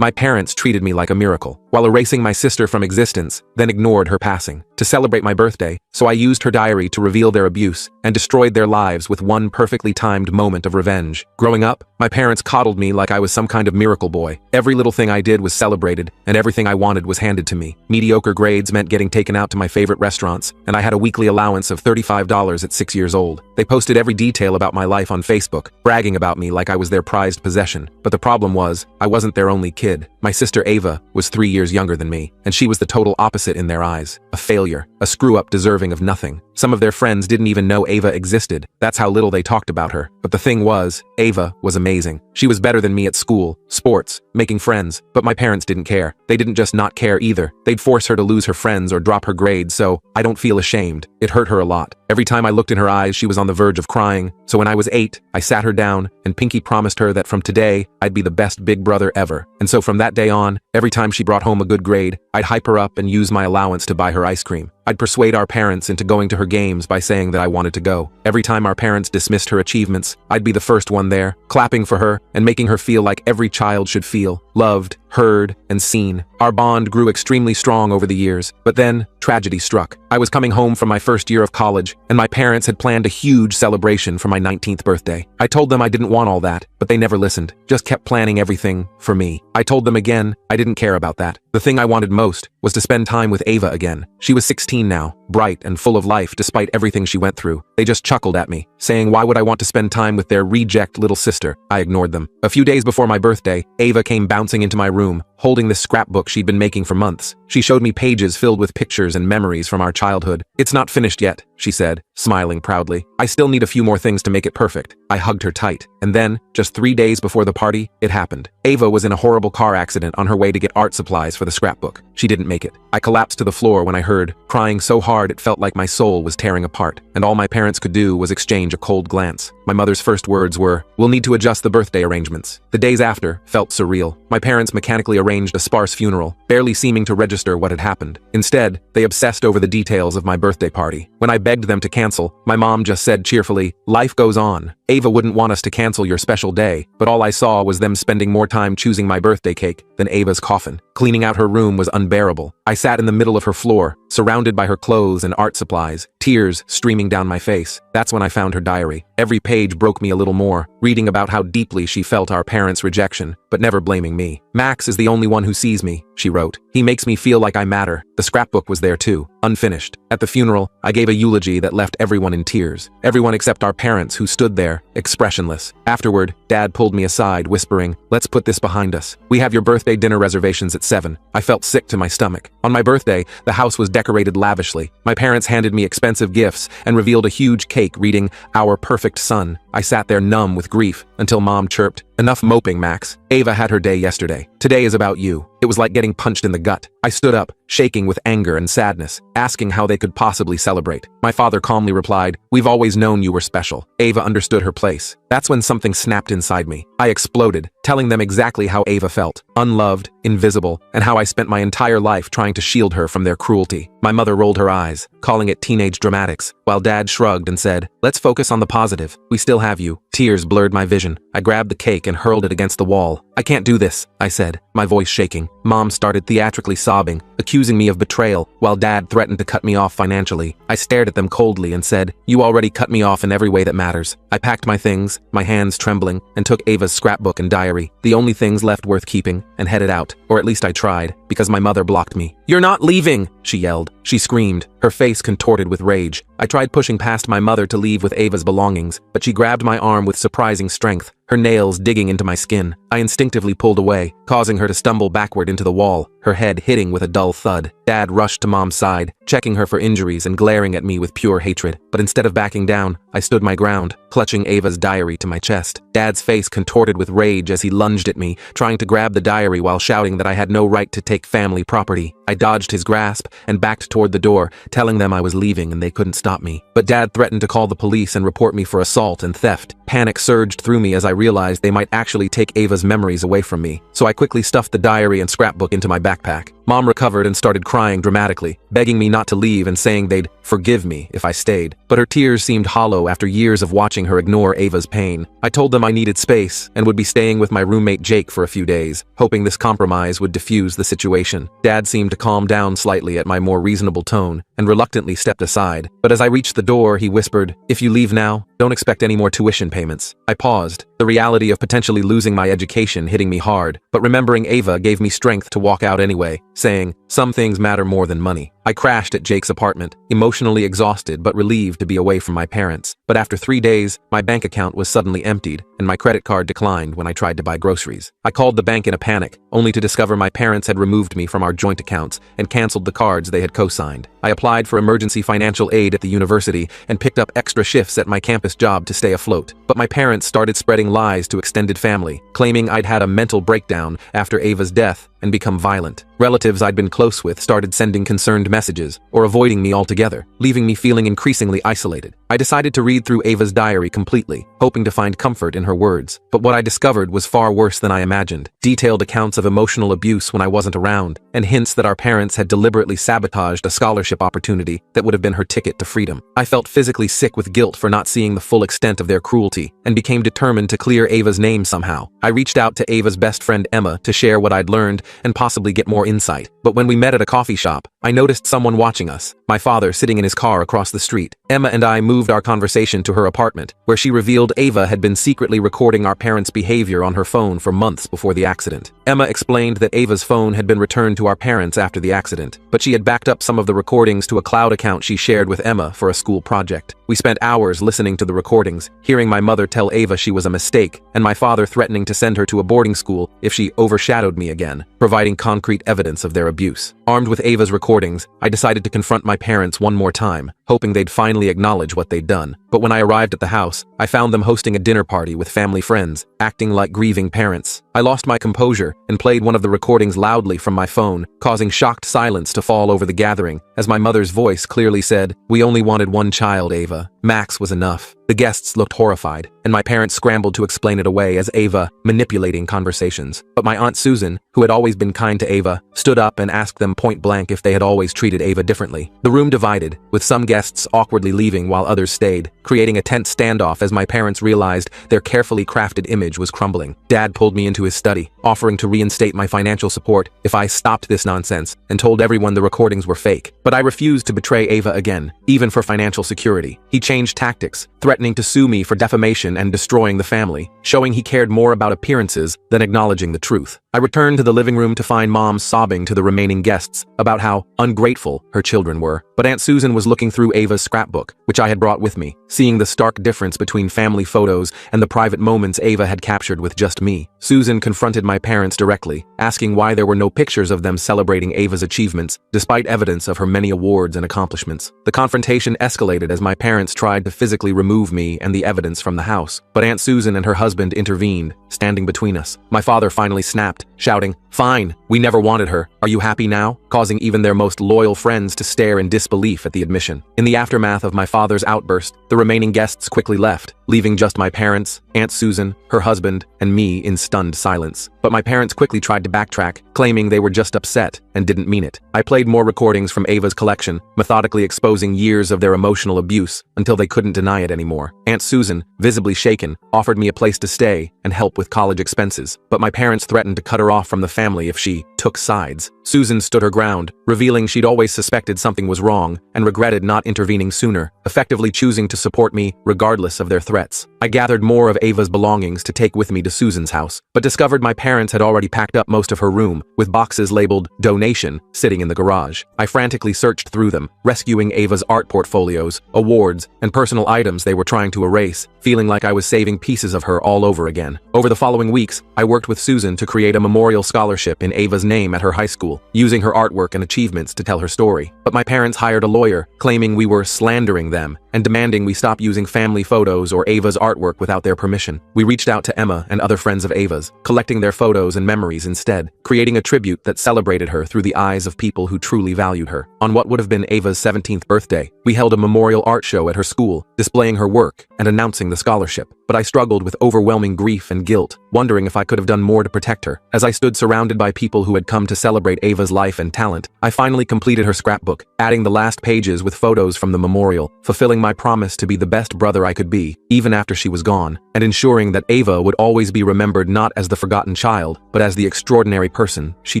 My parents treated me like a miracle, while erasing my sister from existence, then ignored her passing. To celebrate my birthday, so I used her diary to reveal their abuse, and destroyed their lives with one perfectly timed moment of revenge. Growing up, my parents coddled me like I was some kind of miracle boy. Every little thing I did was celebrated, and everything I wanted was handed to me. Mediocre grades meant getting taken out to my favorite restaurants, and I had a weekly allowance of $35 at 6 years old. They posted every detail about my life on Facebook, bragging about me like I was their prized possession. But the problem was, I wasn't their only kid. My sister Ava was 3 years younger than me, and she was the total opposite in their eyes. A failure, a screw-up deserving of nothing. Some of their friends didn't even know Ava existed. That's how little they talked about her. But the thing was, Ava was amazing. She was better than me at school, sports, making friends, but my parents didn't care. They didn't just not care either. They'd force her to lose her friends or drop her grades, so I don't feel ashamed. It hurt her a lot. Every time I looked in her eyes, she was on the verge of crying. So when I was 8, I sat her down, and Pinky promised her that from today, I'd be the best big brother ever. And so from that day on, every time she brought home a good grade, I'd hype her up and use my allowance to buy her ice cream. I'd persuade our parents into going to her games by saying that I wanted to go. Every time our parents dismissed her achievements, I'd be the first one there, clapping for her and making her feel like every child should feel, loved, heard, and seen. Our bond grew extremely strong over the years, but then tragedy struck. I was coming home from my first year of college, and my parents had planned a huge celebration for my 19th birthday. I told them I didn't want all that, but they never listened, just kept planning everything for me. I told them again, I didn't care about that. The thing I wanted most was to spend time with Ava again. She was 16 now, bright and full of life despite everything she went through. They just chuckled at me, saying why would I want to spend time with their reject little sister? I ignored them. A few days before my birthday, Ava came bouncing into my room, holding this scrapbook she'd been making for months. She showed me pages filled with pictures and memories from our childhood. "It's not finished yet," she said, smiling proudly. "I still need a few more things to make it perfect." I hugged her tight. And then, just 3 days before the party, it happened. Ava was in a horrible car accident on her way to get art supplies for the scrapbook. She didn't make it. I collapsed to the floor when I heard, crying so hard it felt like my soul was tearing apart, and all my parents could do was exchange a cold glance. My mother's first words were, "We'll need to adjust the birthday arrangements." The days after felt surreal. My parents mechanically arranged a sparse funeral, barely seeming to register what had happened. Instead, they obsessed over the details of my birthday party. When I begged them to cancel, my mom just said cheerfully, "Life goes on. Ava wouldn't want us to cancel your special day," but all I saw was them spending more time choosing my birthday cake than Ava's coffin. Cleaning out her room was unbearable. I sat in the middle of her floor, surrounded by her clothes and art supplies, tears streaming down my face. That's when I found her diary. Every page broke me a little more, reading about how deeply she felt our parents' rejection, but never blaming me. "Max is the only one who sees me," she wrote. "He makes me feel like I matter." The scrapbook was there too, unfinished. At the funeral, I gave a eulogy that left everyone in tears. Everyone except our parents, who stood there, expressionless. Afterward, Dad pulled me aside, whispering, "Let's put this behind us. We have your birthday dinner reservations at 7. I felt sick to my stomach. On my birthday, the house was decorated lavishly. My parents handed me expensive gifts and revealed a huge cake reading, "Our perfect son." I sat there numb with grief until Mom chirped, "Enough moping, Max. Ava had her day yesterday. Today is about you." It was like getting punched in the gut. I stood up, shaking with anger and sadness, asking how they could possibly celebrate. My father calmly replied, "We've always known you were special." Ava understood her place. That's when something snapped inside me. I exploded, telling them exactly how Ava felt, unloved, invisible, and how I spent my entire life trying to shield her from their cruelty. My mother rolled her eyes, calling it teenage dramatics, while Dad shrugged and said, "Let's focus on the positive. We still have you." Tears blurred my vision. I grabbed the cake and hurled it against the wall. "I can't do this," I said, my voice shaking. Mom started theatrically sobbing, accusing me of betrayal, while Dad threatened to cut me off financially. I stared at them coldly and said, "You already cut me off in every way that matters." I packed my things, my hands trembling, and took Ava's scrapbook and diary, the only things left worth keeping, and headed out, or at least I tried, because my mother blocked me. "You're not leaving!" she yelled. She screamed, her face contorted with rage. I tried pushing past my mother to leave with Ava's belongings, but she grabbed my arm with surprising strength, her nails digging into my skin. I instinctively pulled away, causing her to stumble backward into the wall, her head hitting with a dull thud. Dad rushed to Mom's side, checking her for injuries and glaring at me with pure hatred. But instead of backing down, I stood my ground, clutching Ava's diary to my chest. Dad's face contorted with rage as he lunged at me, trying to grab the diary while shouting that I had no right to take family property. I dodged his grasp and backed toward the door, telling them I was leaving and they couldn't stop me. But Dad threatened to call the police and report me for assault and theft. Panic surged through me as I realized they might actually take Ava's memories away from me. So I quickly stuffed the diary and scrapbook into my backpack. Mom recovered and started crying dramatically, begging me not to leave and saying they'd forgive me if I stayed. But her tears seemed hollow after years of watching her ignore Ava's pain. I told them I needed space and would be staying with my roommate Jake for a few days, hoping this compromise would diffuse the situation. Dad seemed to calm down slightly at my more reasonable tone and reluctantly stepped aside. But as I reached the door, he whispered, "If you leave now, don't expect any more tuition payments." I paused, the reality of potentially losing my education hitting me hard, but remembering Ava gave me strength to walk out anyway, saying, "Some things matter more than money." I crashed at Jake's apartment, emotionally exhausted but relieved to be away from my parents. But after 3 days, my bank account was suddenly emptied, and my credit card declined when I tried to buy groceries. I called the bank in a panic, only to discover my parents had removed me from our joint accounts and canceled the cards they had co-signed. I applied for emergency financial aid at the university and picked up extra shifts at my campus job to stay afloat. But my parents started spreading lies to extended family, claiming I'd had a mental breakdown after Ava's death and become violent. Relatives I'd been close with started sending concerned messages or avoiding me altogether, leaving me feeling increasingly isolated. I decided to read through Ava's diary completely, hoping to find comfort in her words. But what I discovered was far worse than I imagined. Detailed accounts of emotional abuse when I wasn't around, and hints that our parents had deliberately sabotaged a scholarship opportunity that would have been her ticket to freedom. I felt physically sick with guilt for not seeing the full extent of their cruelty, and became determined to clear Ava's name somehow. I reached out to Ava's best friend Emma to share what I'd learned and possibly get more insight. But when we met at a coffee shop, I noticed someone watching us, my father sitting in his car across the street. Emma and I moved our conversation to her apartment, where she revealed Ava had been secretly recording our parents' behavior on her phone for months before the accident. Emma explained that Ava's phone had been returned to our parents after the accident, but she had backed up some of the recordings to a cloud account she shared with Emma for a school project. We spent hours listening to the recordings, hearing my mother tell Ava she was a mistake, and my father threatening to send her to a boarding school if she overshadowed me again, providing concrete evidence of their abuse. Armed with Ava's recordings, I decided to confront my parents one more time, hoping they'd finally acknowledge what they'd done. But when I arrived at the house, I found them hosting a dinner party with family friends, acting like grieving parents. I lost my composure and played one of the recordings loudly from my phone, causing shocked silence to fall over the gathering, as my mother's voice clearly said, "We only wanted one child, Ava. Max was enough." The guests looked horrified, and my parents scrambled to explain it away as Ava manipulating conversations. But my Aunt Susan, who had always been kind to Ava, stood up and asked them point blank if they had always treated Ava differently. The room divided, with some guests awkwardly leaving while others stayed, creating a tense standoff as my parents realized their carefully crafted image was crumbling. Dad pulled me into his study, offering to reinstate my financial support if I stopped this nonsense, and told everyone the recordings were fake. But I refused to betray Ava again, even for financial security. He changed tactics, threatening to sue me for defamation and destroying the family, showing he cared more about appearances than acknowledging the truth. I returned to the living room to find Mom sobbing to the remaining guests about how ungrateful her children were. But Aunt Susan was looking through Ava's scrapbook, which I had brought with me, seeing the stark difference between family photos and the private moments Ava had captured with just me. Susan confronted my parents directly, asking why there were no pictures of them celebrating Ava's achievements, despite evidence of her many awards and accomplishments. The confrontation escalated as my parents tried to physically remove me and the evidence from the house, but Aunt Susan and her husband intervened, standing between us. My father finally snapped, shouting, "Fine, we never wanted her. Are you happy now?" causing even their most loyal friends to stare in disbelief at the admission. In the aftermath of my father's outburst, the remaining guests quickly left, leaving just my parents, Aunt Susan, her husband, and me in stunned silence. But my parents quickly tried to backtrack, claiming they were just upset and didn't mean it. I played more recordings from Ava's collection, methodically exposing years of their emotional abuse until they couldn't deny it anymore. Aunt Susan, visibly shaken, offered me a place to stay and help with college expenses, but my parents threatened to cut her off from the family if she took sides. Susan stood her ground, revealing she'd always suspected something was wrong and regretted not intervening sooner, effectively choosing to support me regardless of their threats. I gathered more of Ava's belongings to take with me to Susan's house, but discovered my parents had already packed up most of her room, with boxes labeled "donation" sitting in the garage. I frantically searched through them, rescuing Ava's art portfolios, awards, and personal items they were trying to erase, feeling like I was saving pieces of her all over again. Over the following weeks, I worked with Susan to create a memorial scholarship in Ava's name at her high school, using her artwork and achievements to tell her story. But my parents hired a lawyer, claiming we were slandering them and demanding we stop using family photos or Ava's artwork without their permission. We reached out to Emma and other friends of Ava's, collecting their photos and memories instead, creating a tribute that celebrated her through the eyes of people who truly valued her. On what would have been Ava's 17th birthday, we held a memorial art show at her school, displaying her work and announcing the scholarship. But I struggled with overwhelming grief and guilt, wondering if I could have done more to protect her. As I stood surrounded by people who had come to celebrate Ava's life and talent, I finally completed her scrapbook, adding the last pages with photos from the memorial, fulfilling my promise to be the best brother I could be, even after she was gone, and ensuring that Ava would always be remembered not as the forgotten child, but as the extraordinary person she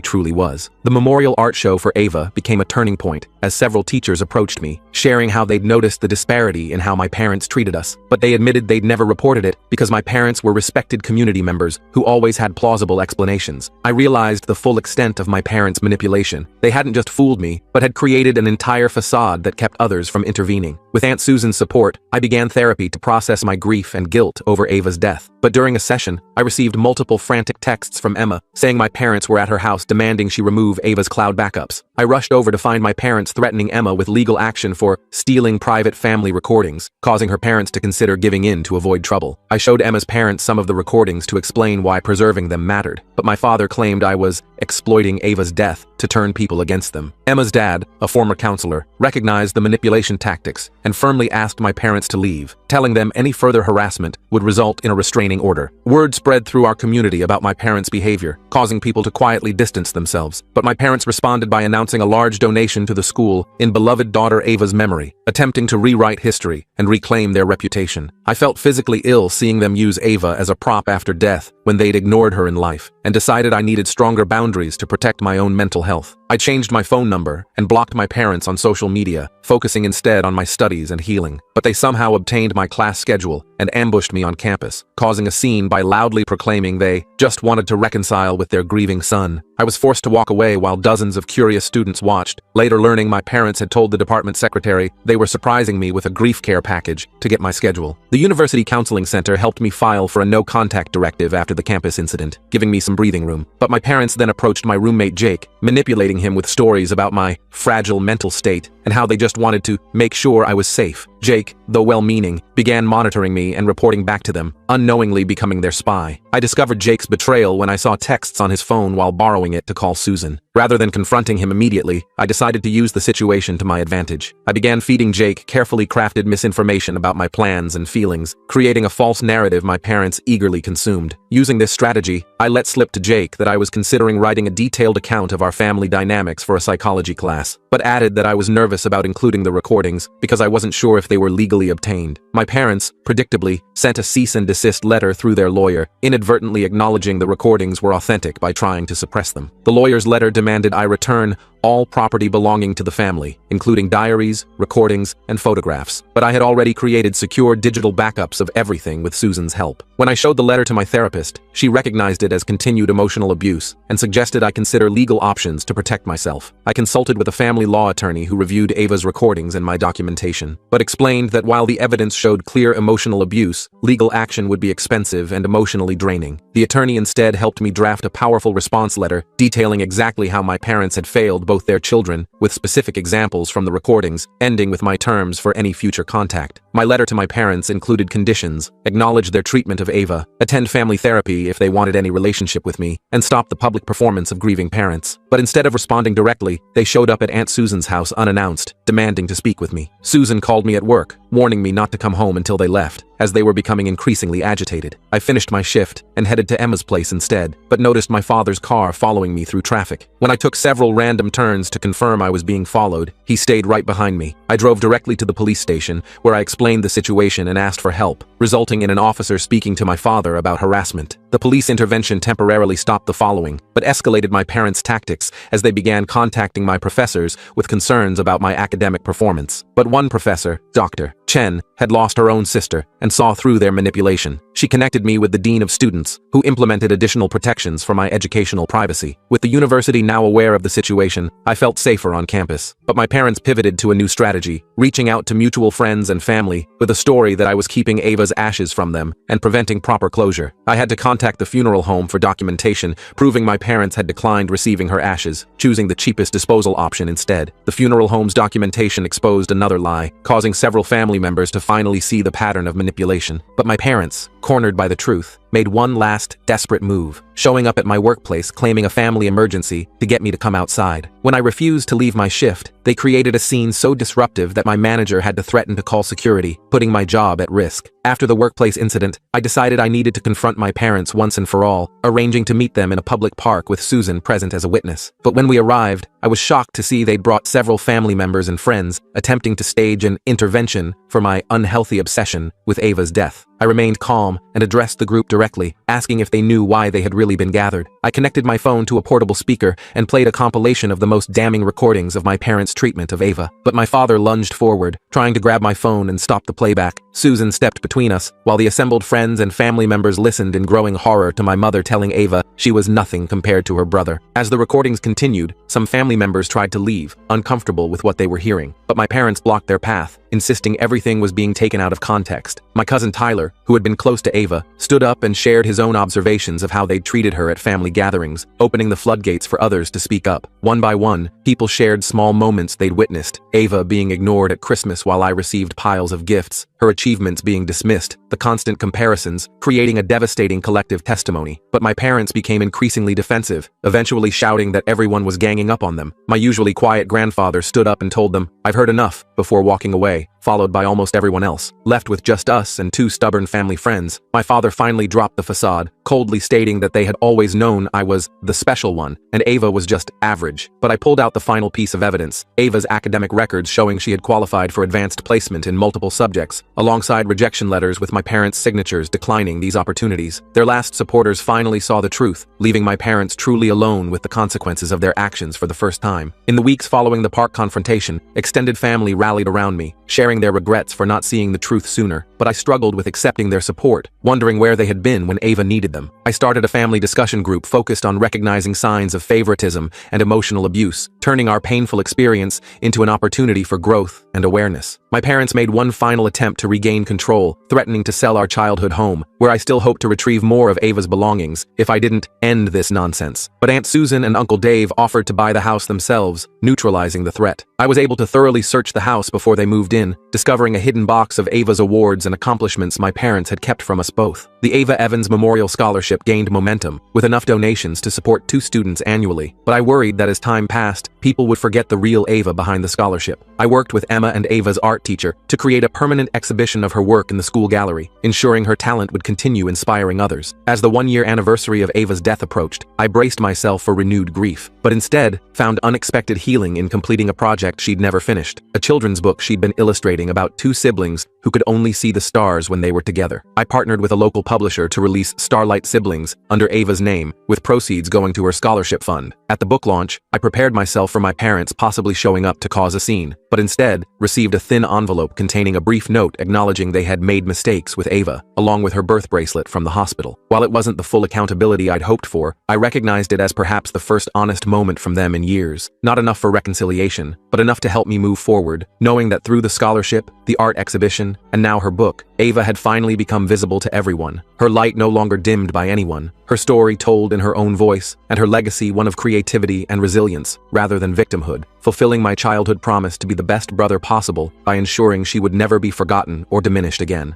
truly was. The memorial art show for Ava became a turning point, as several teachers approached me, sharing how they'd noticed the disparity in how my parents treated us, but they admitted they'd never reported it because my parents were respected community members who always had plausible explanations. I realized the full extent of my parents' manipulation. They hadn't just fooled me, but had created an entire facade that kept others from intervening. With Aunt Susan's support, I began therapy to process my grief and guilt over Ava's death. But during a session, I received multiple frantic texts from Emma, saying my parents were at her house demanding she remove Ava's cloud backups. I rushed over to find my parents threatening Emma with legal action for stealing private family recordings, causing her parents to consider giving in to avoid trouble. I showed Emma's parents some of the recordings to explain why preserving them mattered, but my father claimed I was exploiting Ava's death to turn people against them. Emma's dad, a former counselor, recognized the manipulation tactics and firmly asked my parents to leave, telling them any further harassment would result in a restraining order. Word spread through our community about my parents' behavior, causing people to quietly distance themselves. But my parents responded by announcing a large donation to the school in beloved daughter Ava's memory, attempting to rewrite history and reclaim their reputation. I felt physically ill seeing them use Ava as a prop after death when they'd ignored her in life, and decided I needed stronger boundaries to protect my own mental health. I changed my phone number and blocked my parents on social media, focusing instead on my studies and healing. But they somehow obtained my class schedule and ambushed me on campus, causing a scene by loudly proclaiming they just wanted to reconcile with their grieving son. I was forced to walk away while dozens of curious students watched, later learning my parents had told the department secretary they were surprising me with a grief care package to get my schedule. The University Counseling Center helped me file for a no-contact directive after the campus incident, giving me some breathing room. But my parents then approached my roommate Jake, manipulating him with stories about my fragile mental state and how they just wanted to make sure I was safe. Jake, though well-meaning, began monitoring me and reporting back to them, unknowingly becoming their spy. I discovered Jake's betrayal when I saw texts on his phone while borrowing it to call Susan. Rather than confronting him immediately, I decided to use the situation to my advantage. I began feeding Jake carefully crafted misinformation about my plans and feelings, creating a false narrative my parents eagerly consumed. Using this strategy, I let slip to Jake that I was considering writing a detailed account of our family dynamics for a psychology class, but added that I was nervous about including the recordings because I wasn't sure if they were legally obtained. My parents, predictably, sent a cease and desist letter through their lawyer, inadvertently acknowledging the recordings were authentic by trying to suppress them. The lawyer's letter demanded I return all property belonging to the family, including diaries, recordings, and photographs. But I had already created secure digital backups of everything with Susan's help. When I showed the letter to my therapist, she recognized it as continued emotional abuse and suggested I consider legal options to protect myself. I consulted with a family law attorney who reviewed Ava's recordings and my documentation, but explained that while the evidence showed clear emotional abuse, legal action would be expensive and emotionally draining. The attorney instead helped me draft a powerful response letter detailing exactly how my parents had failed both their children, with specific examples from the recordings, ending with my terms for any future contact. My letter to my parents included conditions, acknowledge their treatment of Ava, attend family therapy if they wanted any relationship with me, and stop the public performance of grieving parents. But instead of responding directly, they showed up at Aunt Susan's house unannounced, demanding to speak with me. Susan called me at work, warning me not to come home until they left, as they were becoming increasingly agitated. I finished my shift and headed to Emma's place instead, but noticed my father's car following me through traffic. When I took several random turns to confirm I was being followed, he stayed right behind me. I drove directly to the police station, where I explained the situation and asked for help, resulting in an officer speaking to my father about harassment. The police intervention temporarily stopped the following, but escalated my parents' tactics as they began contacting my professors with concerns about my academic performance. But one professor, Dr. Chen, had lost her own sister and saw through their manipulation. She connected me with the dean of students, who implemented additional protections for my educational privacy. With the university now aware of the situation, I felt safer on campus. But my parents pivoted to a new strategy, reaching out to mutual friends and family with a story that I was keeping Ava's ashes from them and preventing proper closure. I had to contact the funeral home for documentation, proving my parents had declined receiving her ashes, choosing the cheapest disposal option instead. The funeral home's documentation exposed another lie, causing several family members to finally see the pattern of manipulation. But my parents, cornered by the truth, made one last, desperate move, showing up at my workplace claiming a family emergency to get me to come outside. When I refused to leave my shift, they created a scene so disruptive that my manager had to threaten to call security, putting my job at risk. After the workplace incident, I decided I needed to confront my parents once and for all, arranging to meet them in a public park with Susan present as a witness. But when we arrived, I was shocked to see they'd brought several family members and friends, attempting to stage an intervention for my unhealthy obsession with Ava's death. I remained calm and addressed the group directly, asking if they knew why they had really been gathered. I connected my phone to a portable speaker and played a compilation of the most damning recordings of my parents' treatment of Ava. But my father lunged forward, trying to grab my phone and stop the playback. Susan stepped between us, while the assembled friends and family members listened in growing horror to my mother telling Ava she was nothing compared to her brother. As the recordings continued, some family members tried to leave, uncomfortable with what they were hearing. But my parents blocked their path, insisting everything was being taken out of context. My cousin Tyler, who had been close to Ava, stood up and shared his own observations of how they'd treated her at family gatherings, opening the floodgates for others to speak up. One by one, people shared small moments they'd witnessed, Ava being ignored at Christmas while I received piles of gifts, her achievements being dismissed, the constant comparisons, creating a devastating collective testimony. But my parents became increasingly defensive, eventually shouting that everyone was ganging up on them. My usually quiet grandfather stood up and told them, "I've heard enough," before walking away, followed by almost everyone else. Left with just us and two stubborn family friends, my father finally dropped the facade, coldly stating that they had always known I was the special one, and Ava was just average. But I pulled out the final piece of evidence, Ava's academic records showing she had qualified for advanced placement in multiple subjects, alongside rejection letters with my parents' signatures declining these opportunities. Their last supporters finally saw the truth, leaving my parents truly alone with the consequences of their actions for the first time. In the weeks following the park confrontation, extended family rallied around me, sharing their regrets for not seeing the truth sooner, but I struggled with accepting their support, wondering where they had been when Ava needed them. I started a family discussion group focused on recognizing signs of favoritism and emotional abuse, turning our painful experience into an opportunity for growth and awareness. My parents made one final attempt to regain control, threatening to sell our childhood home, where I still hoped to retrieve more of Ava's belongings if I didn't end this nonsense. But Aunt Susan and Uncle Dave offered to buy the house themselves, neutralizing the threat. I was able to thoroughly search the house before they moved in, discovering a hidden box of Ava's awards and accomplishments my parents had kept from us both. The Ava Evans Memorial Scholarship gained momentum, with enough donations to support 2 students annually, but I worried that as time passed, people would forget the real Ava behind the scholarship. I worked with Emma and Ava's art teacher to create a permanent exhibition of her work in the school gallery, ensuring her talent would continue inspiring others. As the 1-year anniversary of Ava's death approached, I braced myself for renewed grief, but instead found unexpected healing in completing a project she'd never finished, a children's book she'd been illustrating about 2 siblings who could only see the stars when they were together. I partnered with a local publisher to release Starlight Siblings under Ava's name, with proceeds going to her scholarship fund. At the book launch, I prepared myself for my parents possibly showing up to cause a scene, but instead received a thin envelope containing a brief note acknowledging they had made mistakes with Ava, along with her birth bracelet from the hospital. While it wasn't the full accountability I'd hoped for, I recognized it as perhaps the first honest moment from them in years. Not enough for reconciliation, but enough to help me move forward, knowing that through the scholarship, the art exhibition, and now her book, Ava had finally become visible to everyone, her light no longer dimmed by anyone, her story told in her own voice, and her legacy one of creativity and resilience, rather than victimhood, fulfilling my childhood promise to be the best brother possible by ensuring she would never be forgotten or diminished again.